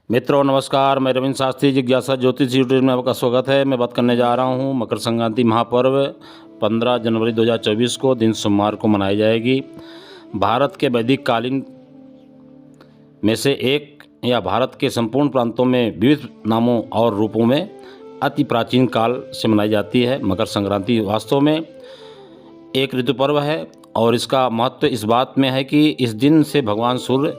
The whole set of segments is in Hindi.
मित्रों नमस्कार, मैं रविंद्र शास्त्री जिज्ञासा ज्योतिष यूट्यूब में आपका स्वागत है। मैं बात करने जा रहा हूँ मकर संक्रांति महापर्व 15 जनवरी 2024 को दिन सोमवार को मनाई जाएगी। भारत के वैदिक कालीन में से एक या भारत के संपूर्ण प्रांतों में विविध नामों और रूपों में अति प्राचीन काल से मनाई जाती है। मकर संक्रांति वास्तव में एक ऋतु पर्व है और इसका महत्व इस बात में है कि इस दिन से भगवान सूर्य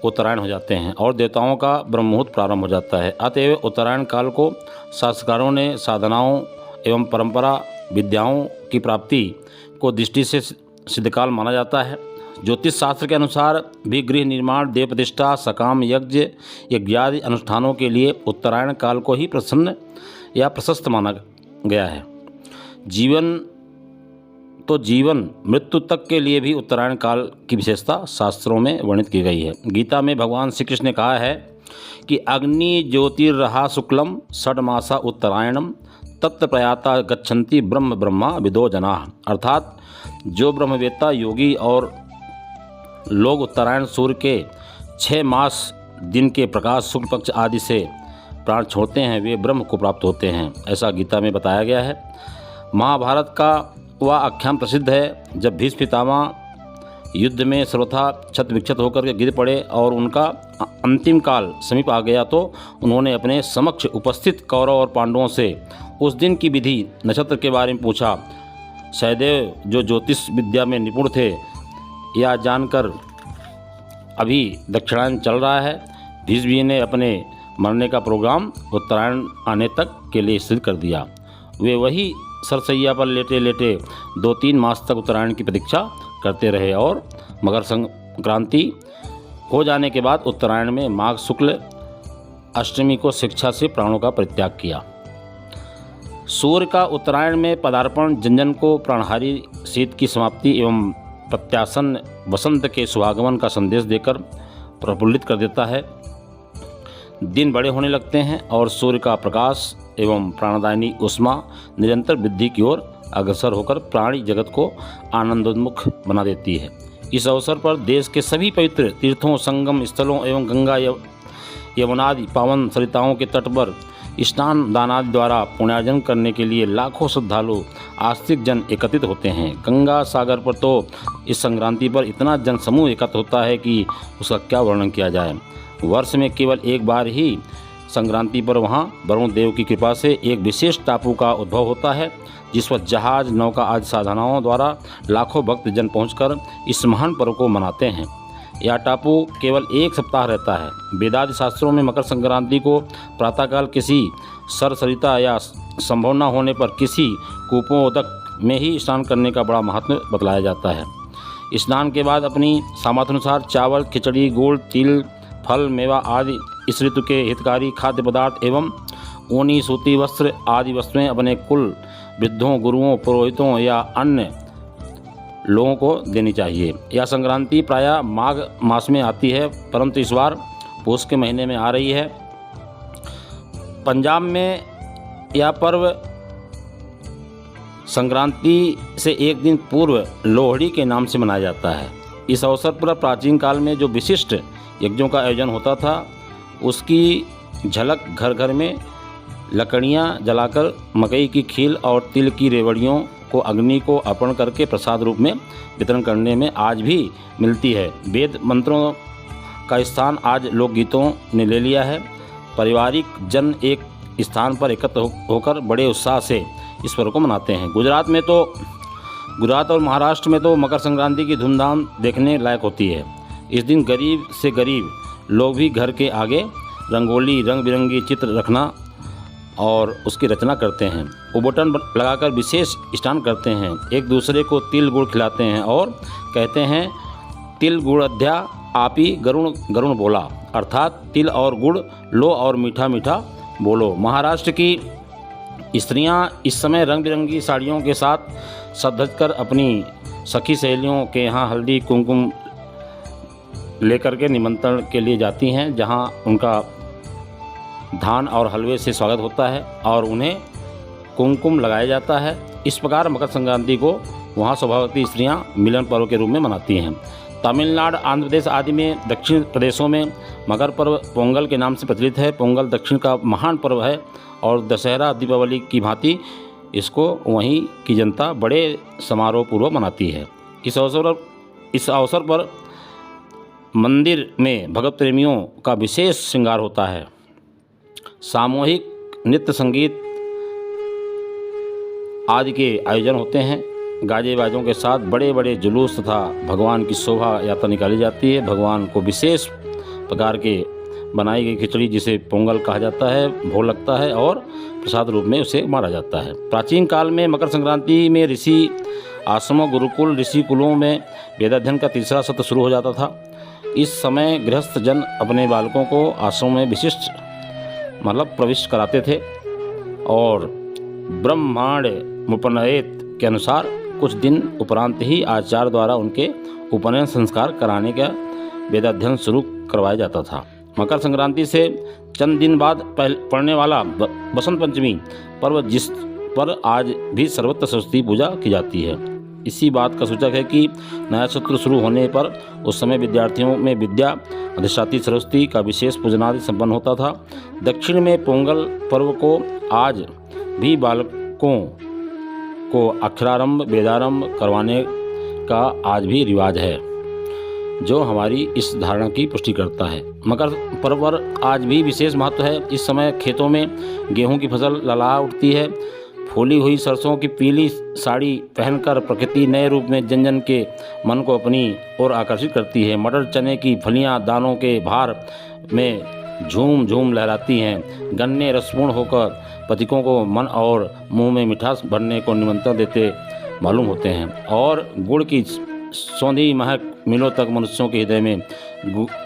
उत्तरायण हो जाते हैं और देवताओं का ब्रह्म मुहूर्त प्रारंभ हो जाता है। अतएव उत्तरायण काल को शास्त्रकारों ने साधनाओं एवं परंपरा विद्याओं की प्राप्ति को दृष्टि से सिद्धकाल माना जाता है। ज्योतिष शास्त्र के अनुसार भी गृह निर्माण, देव प्रतिष्ठा, सकाम यज्ञ यज्ञादि अनुष्ठानों के लिए उत्तरायण काल को ही प्रसन्न या प्रशस्त माना गया है। जीवन मृत्यु तक के लिए भी उत्तरायण काल की विशेषता शास्त्रों में वर्णित की गई है। गीता में भगवान श्री कृष्ण ने कहा है कि अग्नि ज्योतिर्रहा शुक्लम षड्मासा उत्तरायणम तत्र प्रयाता गच्छन्ति ब्रह्म ब्रह्मा विदो जनाः। अर्थात जो ब्रह्मवेत्ता योगी और लोग उत्तरायण सूर्य के 6 मास दिन के प्रकाश शुक्ल पक्ष आदि से प्राण छोड़ते हैं वे ब्रह्म को प्राप्त होते हैं, ऐसा गीता में बताया गया है। महाभारत का वह आख्यान प्रसिद्ध है जब भीष्म पितामह युद्ध में सर्वथा क्षत विक्षत होकर के गिर पड़े और उनका अंतिम काल समीप आ गया तो उन्होंने अपने समक्ष उपस्थित कौरव और पांडवों से उस दिन की विधि नक्षत्र के बारे में पूछा। सहदेव जो ज्योतिष विद्या में निपुण थे यह जानकर अभी दक्षिणायन चल रहा है। भीष्म जी ने अपने मरने का प्रोग्राम उत्तरायण आने तक के लिए सिद्ध कर दिया। वे वही सरसैया पर लेटे लेटे 2-3 मास तक उत्तरायण की प्रतीक्षा करते रहे और मकर संक्रांति हो जाने के बाद उत्तरायण में माघ शुक्ल अष्टमी को शिक्षा से प्राणों का परित्याग किया। सूर्य का उत्तरायण में पदार्पण जन को प्राणहारी शीत की समाप्ति एवं प्रत्यासन वसंत के शुभागमन का संदेश देकर प्रफुल्लित कर देता है। दिन बड़े होने लगते हैं और सूर्य का प्रकाश एवं प्राणदायिनी उष्मा निरंतर वृद्धि की ओर अग्रसर होकर प्राणी जगत को आनंदोन्मुख बना देती है। इस अवसर पर देश के सभी पवित्र तीर्थों, संगम स्थलों एवं गंगा यमुनादि पावन सरिताओं के तट पर स्नान दानादि द्वारा पुण्यार्जन करने के लिए लाखों श्रद्धालु आस्तिक जन एकत्रित होते हैं। गंगा सागर पर तो इस संक्रांति पर इतना जन समूह एकत्र होता है कि उसका क्या वर्णन किया जाए। वर्ष में केवल एक बार ही संक्रांति पर वहाँ वरुण देव की कृपा से एक विशेष टापू का उद्भव होता है जिस पर जहाज, नौका आदि साधनाओं द्वारा लाखों भक्त जन पहुंचकर इस महान पर्व को मनाते हैं। यह टापू केवल 1 सप्ताह रहता है। वेदादि शास्त्रों में मकर संक्रांति को प्रातःकाल किसी सरसरिता या संभव न होने पर किसी कूपोदक में ही स्नान करने का बड़ा महत्व बतलाया जाता है। स्नान के बाद अपनी सामर्थ्यानुसार चावल, खिचड़ी, गुड़, तिल, फल, मेवा आदि इस ऋतु के हितकारी खाद्य पदार्थ एवं ऊनी सूती वस्त्र आदि वस्तुएं अपने कुल वृद्धों, गुरुओं, पुरोहितों या अन्य लोगों को देनी चाहिए। यह संक्रांति प्रायः माघ मास में आती है परंतु इस बार पौष के महीने में आ रही है। पंजाब में यह पर्व संक्रांति से एक दिन पूर्व लोहड़ी के नाम से मनाया जाता है। इस अवसर पर प्राचीन काल में जो विशिष्ट यज्ञों का आयोजन होता था उसकी झलक घर घर में लकड़ियाँ जलाकर मकई की खील और तिल की रेवड़ियों को अग्नि को अर्पण करके प्रसाद रूप में वितरण करने में आज भी मिलती है। वेद मंत्रों का स्थान आज लोकगीतों ने ले लिया है। पारिवारिक जन एक स्थान पर एकत्र होकर बड़े उत्साह से इस पर्व को मनाते हैं। गुजरात और महाराष्ट्र में तो मकर संक्रांति की धूमधाम देखने लायक होती है। इस दिन गरीब से गरीब लोग भी घर के आगे रंगोली, रंग बिरंगी चित्र रखना और उसकी रचना करते हैं। उबटन लगाकर विशेष स्नान करते हैं, एक दूसरे को तिल गुड़ खिलाते हैं और कहते हैं तिल गुड़ अध्या आपी गरुण गरुण बोला, अर्थात तिल और गुड़ लो और मीठा मीठा बोलो। महाराष्ट्र की स्त्रियां इस समय रंग बिरंगी साड़ियों के साथ सज कर अपनी सखी सहेलियों के यहाँ हल्दी कुमकुम लेकर के निमंत्रण के लिए जाती हैं जहां उनका धान और हलवे से स्वागत होता है और उन्हें कुमकुम लगाया जाता है। इस प्रकार मकर संक्रांति को वहां स्वभावती स्त्रियां मिलन पर्व के रूप में मनाती हैं। तमिलनाडु, आंध्र प्रदेश आदि में दक्षिण प्रदेशों में मकर पर्व पोंगल के नाम से प्रचलित है। पोंगल दक्षिण का महान पर्व है और दशहरा दीपावली की भांति इसको वहीं की जनता बड़े समारोह पूर्वक मनाती है। इस अवसर पर मंदिर में भगवत प्रेमियों का विशेष श्रृंगार होता है। सामूहिक नृत्य, संगीत आदि के आयोजन होते हैं। गाजे बाजों के साथ बड़े बड़े जुलूस तथा भगवान की शोभा यात्रा निकाली जाती है। भगवान को विशेष प्रकार के बनाई गई खिचड़ी, जिसे पोंगल कहा जाता है, भोग लगता है और प्रसाद रूप में उसे मारा जाता है। प्राचीन काल में मकर संक्रांति में ऋषि आश्रमों, गुरुकुल, ऋषि कुलों में वेदाध्ययन का तीसरा सत्र शुरू हो जाता था। इस समय गृहस्थ जन अपने बालकों को आश्रम में विशिष्ट प्रविष्ट कराते थे और ब्रह्मांड मुपनयेत के अनुसार कुछ दिन उपरांत ही आचार्य द्वारा उनके उपनयन संस्कार कराने का वेदाध्ययन शुरू करवाया जाता था। मकर संक्रांति से चंद दिन बाद पड़ने वाला बसंत पंचमी पर्व, जिस पर आज भी सर्वत्र सरस्वती पूजा की जाती है, इसी बात का सूचक है कि नया सत्र शुरू होने पर उस समय विद्यार्थियों में विद्या अधिष्ठात्री सरस्वती का विशेष पूजनादि संपन्न होता था। दक्षिण में पोंगल पर्व को आज भी बालकों को अक्षरारंभ, वेदारंभ करवाने का आज भी रिवाज है, जो हमारी इस धारणा की पुष्टि करता है। मकर पर्व पर आज भी विशेष महत्व है। इस समय खेतों में गेहूं की फसल लहलहा उठती है। फूली हुई सरसों की पीली साड़ी पहनकर प्रकृति नए रूप में जन जन के मन को अपनी ओर आकर्षित करती है। मटर चने की फलियां दानों के भार में झूम झूम लहराती हैं। गन्ने रसपूर्ण होकर पथिकों को मन और मुंह में मिठास भरने को निमंत्रण देते मालूम होते हैं और गुड़ की सौंधी महक मिलों तक मनुष्यों के हृदय में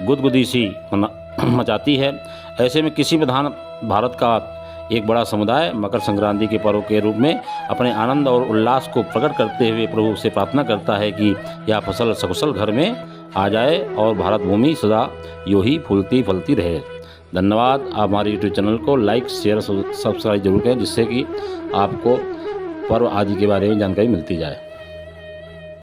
गुदगुदी सी मचाती है। ऐसे में किसी भी भारत का एक बड़ा समुदाय मकर संक्रांति के पर्व के रूप में अपने आनंद और उल्लास को प्रकट करते हुए प्रभु से प्रार्थना करता है कि यह फसल सकुशल घर में आ जाए और भारत भूमि सदा यूं ही फूलती फलती रहे। धन्यवाद। आप हमारे यूट्यूब चैनल को लाइक, शेयर, सब्सक्राइब जरूर करें, जिससे कि आपको पर्व आदि के बारे में जानकारी मिलती जाए।